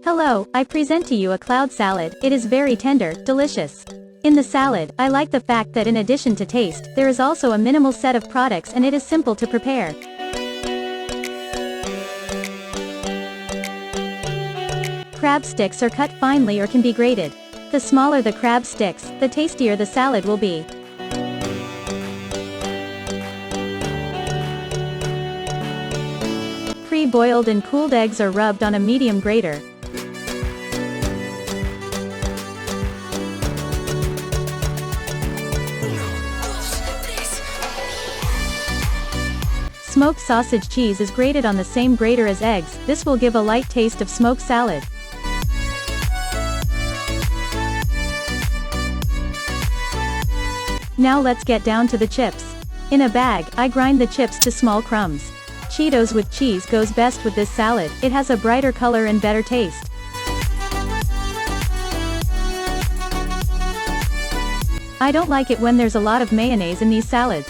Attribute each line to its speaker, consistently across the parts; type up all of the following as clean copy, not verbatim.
Speaker 1: Hello, I present to you a cloud salad. It is very tender, delicious. In the salad, I like the fact that in addition to taste, there is also a minimal set of products and it is simple to prepare. Crab sticks are cut finely or can be grated. The smaller the crab sticks, the tastier the salad will be. Pre-boiled and cooled eggs are rubbed on a medium grater. Smoked sausage cheese is grated on the same grater as eggs. This will give a light taste of smoked salad. Now let's get down to the chips. In a bag, I grind the chips to small crumbs. Cheetos with cheese goes best with this salad. It has a brighter color and better taste. I don't like it when there's a lot of mayonnaise in these salads.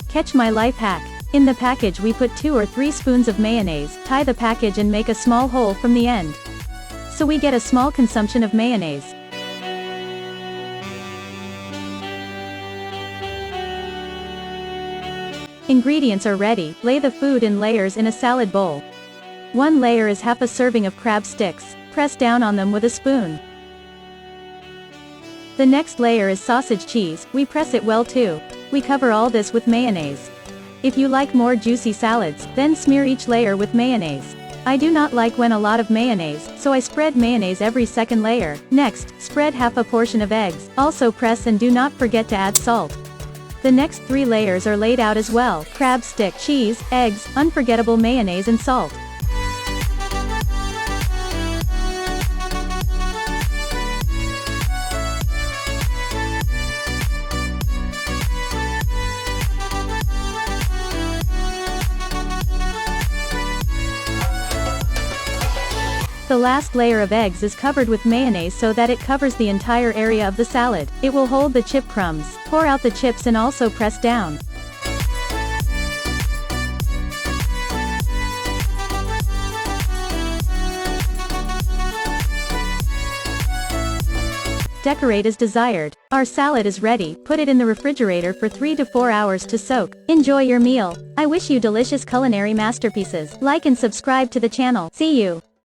Speaker 1: Catch my life hack. In the package we put 2 or 3 spoons of mayonnaise, tie the package and make a small hole from the end. So we get a small consumption of mayonnaise. Ingredients are ready. Lay the food in layers in a salad bowl. One layer is half a serving of crab sticks. Press down on them with a spoon. The next layer is sausage cheese. We press it well too. We cover all this with mayonnaise. If you like more juicy salads, then smear each layer with mayonnaise. I do not like when a lot of mayonnaise, so I spread mayonnaise every second layer. Next, spread half a portion of eggs. Also press and do not forget to add salt. The next 3 layers are laid out as well: crab stick, cheese, eggs, unforgettable mayonnaise and salt. The last layer of eggs is covered with mayonnaise so that it covers the entire area of the salad. It will hold the chip crumbs. Pour out the chips and also press down. Decorate as desired. Our salad is ready. Put it in the refrigerator for 3 to 4 hours to soak. Enjoy your meal. I wish you delicious culinary masterpieces. Like and subscribe to the channel. See you.